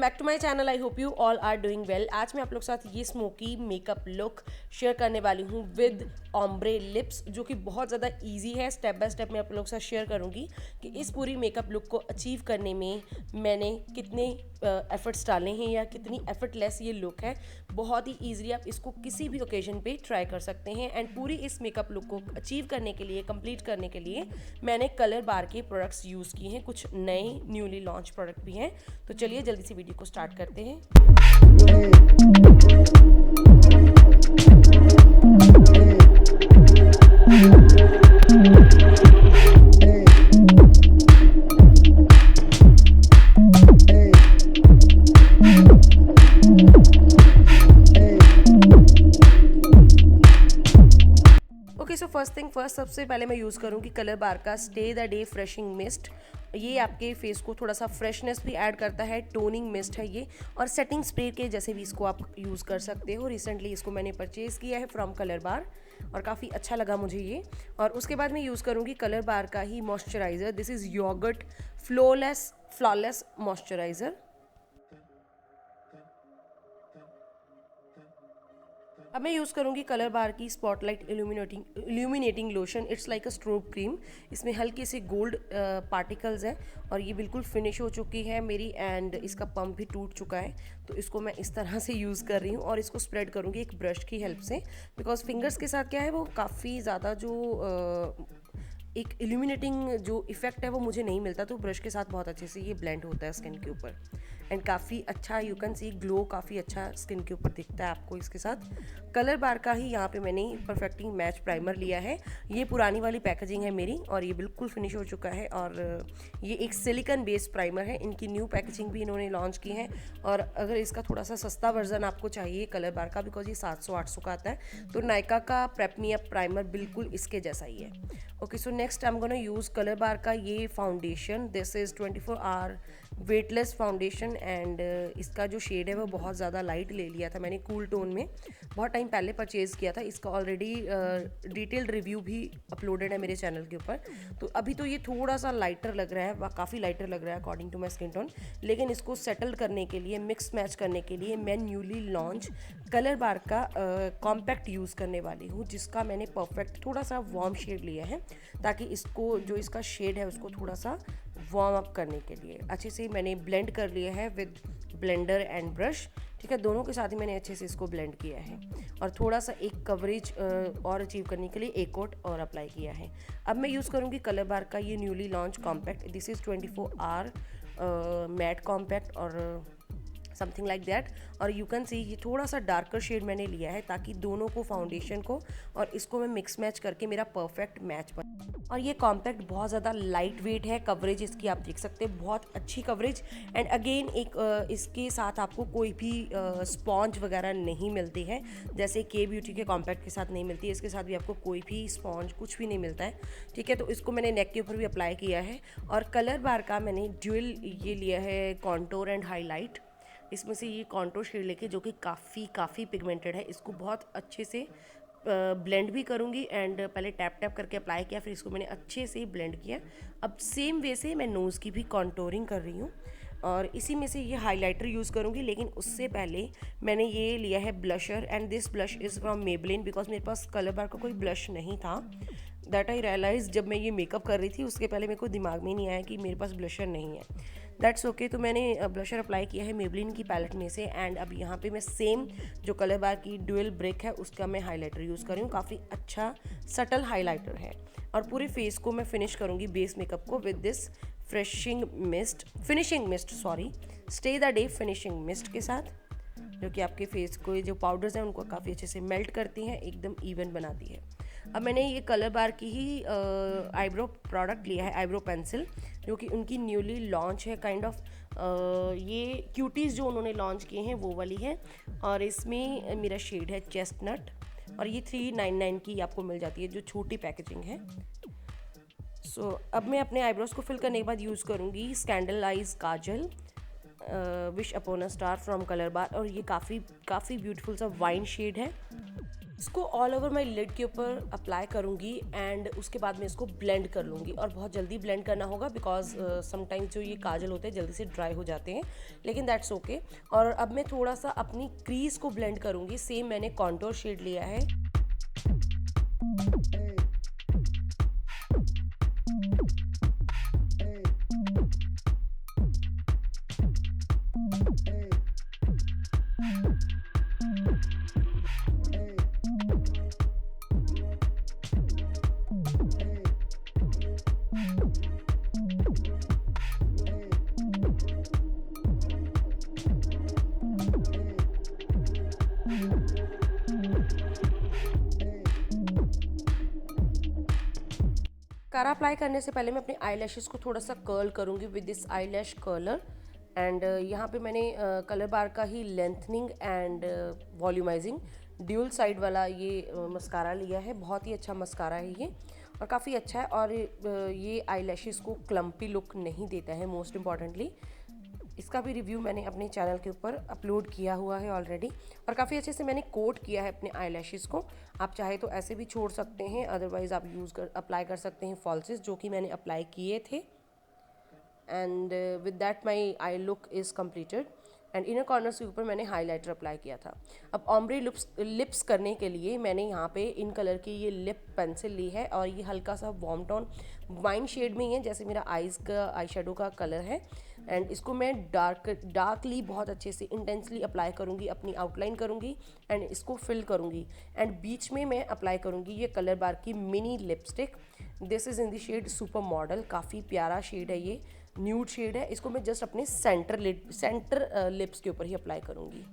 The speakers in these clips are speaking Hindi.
Welcome back to my channel. I hope you all are doing well. आज मैं आप लोग के साथ ये स्मोकी मेकअप लुक शेयर करने वाली हूँ विद ऑम्ब्रे लिप्स, जो कि बहुत ज़्यादा इजी है। स्टेप बाय स्टेप मैं आप लोग के साथ शेयर करूँगी कि इस पूरी मेकअप लुक को अचीव करने में मैंने कितने एफर्ट्स डाले हैं या कितनी एफर्टलेस ये लुक है। बहुत ही ईजिली आप इसको किसी भी ओकेजन पे ट्राई कर सकते हैं। एंड पूरी इस मेकअप लुक को अचीव करने के लिए, कंप्लीट करने के लिए मैंने कलर बार के प्रोडक्ट्स यूज़ किए हैं। कुछ नए न्यूली लॉन्च प्रोडक्ट भी हैं। तो चलिए जल्दी से वीडियो को स्टार्ट करते हैं। Okay, so first thing first, सबसे पहले मैं यूज़ करूँगी कलर बार का stay the day freshing mist. ये आपके फेस को थोड़ा सा फ्रेशनेस भी ऐड करता है। टोनिंग मिस्ट है ये, और सेटिंग स्प्रे के जैसे भी इसको आप यूज़ कर सकते हो। रिसेंटली इसको मैंने परचेज़ किया है फ्रॉम कलर बार और काफ़ी अच्छा लगा मुझे ये। और उसके बाद मैं यूज़ करूँगी कलर बार का ही moisturiser. This is yoghurt flawless moisturiser. अब मैं यूज़ करूँगी कलर बार की spotlight illuminating lotion. It's like a strobe cream. इसमें हल्के से गोल्ड पार्टिकल्स हैं और ये बिल्कुल फिनिश हो चुकी है मेरी, एंड इसका पंप भी टूट चुका है। तो इसको मैं इस तरह से यूज़ कर रही हूँ और इसको स्प्रेड करूँगी एक ब्रश की हेल्प से, बिकॉज फिंगर्स के साथ क्या है, वो काफ़ी ज़्यादा जो एक इल्यूमिनेटिंग जो इफ़ेक्ट है वो मुझे नहीं मिलता। तो ब्रश के साथ बहुत अच्छे से ये ब्लेंड होता है स्किन के ऊपर, एंड काफ़ी अच्छा, यू कैन सी ग्लो काफ़ी अच्छा स्किन के ऊपर दिखता है आपको इसके साथ। कलर बार का ही यहाँ पे मैंने परफेक्टिंग मैच प्राइमर लिया है। ये पुरानी वाली पैकेजिंग है मेरी और ये बिल्कुल फिनिश हो चुका है। और ये एक सिलिकॉन बेस्ड प्राइमर है। इनकी न्यू पैकेजिंग भी इन्होंने लॉन्च की है। और अगर इसका थोड़ा सा सस्ता वर्जन आपको चाहिए कलर बार का, बिकॉज ये 700-800 का आता है, तो नायका का प्रेप मी अप प्राइमर बिल्कुल इसके जैसा ही है। Okay, so next I am gonna use Colorbar का ये foundation. This is 24 hour weightless foundation, and इसका जो शेड है वो बहुत ज़्यादा लाइट ले लिया था मैंने, कूल टोन में। बहुत टाइम पहले परचेज़ किया था। इसका ऑलरेडी डिटेल्ड रिव्यू भी अपलोडेड है मेरे चैनल के ऊपर। तो अभी तो ये थोड़ा सा लाइटर लग रहा है, काफ़ी लाइटर लग रहा है according to my skin tone. लेकिन इसको सेटल करने के लिए, मिक्स मैच करने के लिए मैं न्यूली लॉन्च कलर बार का कॉम्पैक्ट यूज़ करने वाली हूँ, जिसका मैंने परफेक्ट थोड़ा सा वार्म शेड लिया है, ताकि इसको जो इसका शेड है उसको थोड़ा सा वार्म अप करने के लिए अच्छे से मैंने ब्लेंड कर लिया है विद ब्लेंडर एंड ब्रश। ठीक है, दोनों के साथ ही मैंने अच्छे से इसको ब्लेंड किया है और थोड़ा सा एक कवरेज और अचीव करने के लिए एक कोट और अप्लाई किया है। अब मैं यूज़ करूँगी कलर बार का ये newly launch compact. This is 24 hour matte compact और समथिंग लाइक दैट। और यू कैन सी ये थोड़ा सा डार्कर शेड मैंने लिया है, ताकि दोनों को, फाउंडेशन को और इसको मैं मिक्स मैच करके मेरा परफेक्ट मैच बने। और ये कॉम्पैक्ट बहुत ज़्यादा लाइट वेट है। कवरेज इसकी आप देख सकते हैं, बहुत अच्छी कवरेज। एंड अगेन एक इसके साथ आपको कोई भी स्पॉन्ज वगैरह नहीं मिलती है, जैसे के ब्यूटी के कॉम्पैक्ट के साथ नहीं मिलती है। इसके साथ भी आपको कोई भी स्पॉन्ज कुछ भी नहीं मिलता है। ठीक है, तो इसको मैंने नेक के ऊपर भी अप्लाई किया है। और कलर बार का मैंने ड्यूल ये लिया है कॉन्टोर एंड हाईलाइट। इसमें से ये कॉन्टोर शेड लेके, जो कि काफ़ी पिगमेंटेड है, इसको बहुत अच्छे से ब्लेंड भी करूँगी। एंड पहले टैप करके अप्लाई किया, फिर इसको मैंने अच्छे से ब्लेंड किया। अब सेम वे से मैं नोज़ की भी कॉन्टोरिंग कर रही हूँ और इसी में से ये हाइलाइटर यूज़ करूँगी। लेकिन उससे पहले मैंने ये लिया है blusher, and this blush is from Maybelline, because मेरे पास कलर बार का कोई ब्लश नहीं था। दैट आई रियलाइज जब मैं ये मेकअप कर रही थी, उसके पहले मेरे को दिमाग में ही नहीं आया कि मेरे पास ब्लशर नहीं है। That's okay. तो मैंने ब्लशर अप्लाई किया है मेबलिन की पैलेट में से। एंड अब यहाँ पे मैं सेम जो कलर बार की ड्यूल ब्रिक है उसका मैं हाइलाइटर यूज़ कर रही हूँ। काफ़ी अच्छा सटल हाइलाइटर है। और पूरे फेस को मैं फिनिश करूँगी बेस मेकअप को with this finishing mist stay the day finishing mist के साथ, जो कि आपके फेस को जो पाउडर्स हैं उनको काफ़ी अच्छे से मेल्ट करती हैं, एकदम इवन बनाती है। अब मैंने ये कलर बार की ही आईब्रो प्रोडक्ट लिया है, आईब्रो पेंसिल, जो कि उनकी न्यूली लॉन्च है काइंड ऑफ। ये क्यूटीज़ जो उन्होंने लॉन्च किए हैं वो वाली है, और इसमें मेरा शेड है चेस्टनट, और ये 399 की आपको मिल जाती है, जो छोटी पैकेजिंग है। सो अब मैं अपने आईब्रोज को फिल करने के बाद यूज़ करूँगी scandal eyes kajal, wish upon a star from Colorbar. और ये काफ़ी ब्यूटीफुल सा वाइन शेड है। इसको ऑल ओवर माई लिड के ऊपर अप्लाई करूँगी एंड उसके बाद मैं इसको ब्लेंड कर लूँगी। और बहुत जल्दी ब्लेंड करना होगा बिकॉज समटाइम्स जो ये काजल होते हैं जल्दी से ड्राई हो जाते हैं, लेकिन दैट्स ओके। और अब मैं थोड़ा सा अपनी क्रीज को ब्लेंड करूँगी। सेम मैंने कॉन्टोर शेड लिया है। मस्कारा अप्लाई करने से पहले मैं अपने आई लैशेज़ को थोड़ा सा कर्ल करूँगी with this eyelash curler. And यहाँ पे मैंने कलर बार का ही lengthening and volumising dual side वाला ये मस्कारा लिया है। बहुत ही अच्छा मस्कारा है ये और काफ़ी अच्छा है। और ये आई लैशेज़ को क्लम्पी लुक नहीं देता है। मोस्ट इम्पॉर्टेंटली इसका भी रिव्यू मैंने अपने चैनल के ऊपर अपलोड किया हुआ है ऑलरेडी। और काफ़ी अच्छे से मैंने कोट किया है अपने आई लैशेज़ को। आप चाहे तो ऐसे भी छोड़ सकते हैं, अदरवाइज़ आप अप्लाई कर सकते हैं फॉल्सेस, जो कि मैंने अप्लाई किए थे। And with that my I look is completed. And inner corners के ऊपर मैंने हाइलाइटर अप्लाई किया था। अब ऑम्ब्रे लिप्स करने के लिए मैंने यहाँ पे इन कलर की ये लिप पेंसिल ली है और ये हल्का सा वार्म टोन वाइन शेड में ही है, जैसे मेरा आईज़ का आई शेडो का कलर है। एंड इसको मैं डार्कली बहुत अच्छे से इंटेंसली अप्लाई करूँगी, अपनी आउटलाइन करूँगी एंड इसको फिल करूँगी। एंड बीच में मैं अप्लाई करूँगी ये कलर बार की mini lipstick. This is in the shade super model. काफ़ी प्यारा शेड है, ये न्यूड शेड है। इसको मैं जस्ट अपने सेंटर लिप्स के ऊपर ही अप्लाई करूँगी।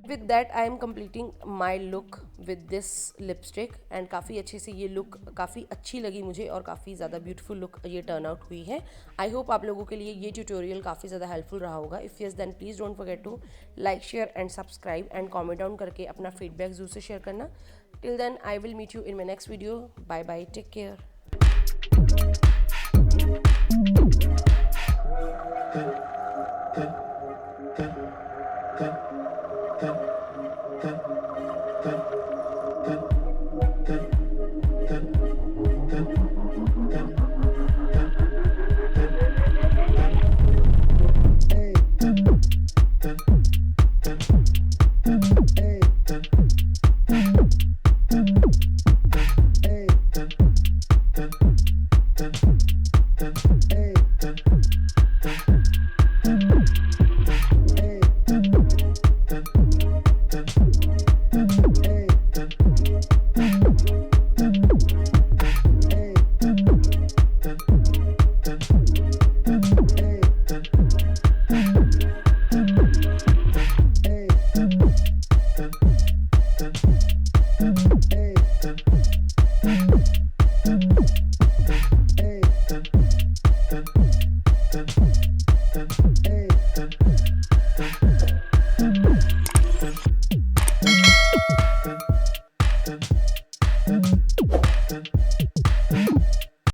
With that I am completing my look with this lipstick. And काफ़ी अच्छे से ये लुक काफ़ी अच्छी लगी मुझे और काफ़ी ज़्यादा ब्यूटीफुल लुक ये टर्न आउट हुई है। आई होप आप लोगों के लिए ये ट्यूटोरियल काफ़ी ज़्यादा हेल्पफुल रहा होगा। If yes then please don't forget to like share and subscribe and comment down करके अपना फीडबैक जरूर से शेयर करना। Till then I will meet you in my next video. Bye bye, take care. Good.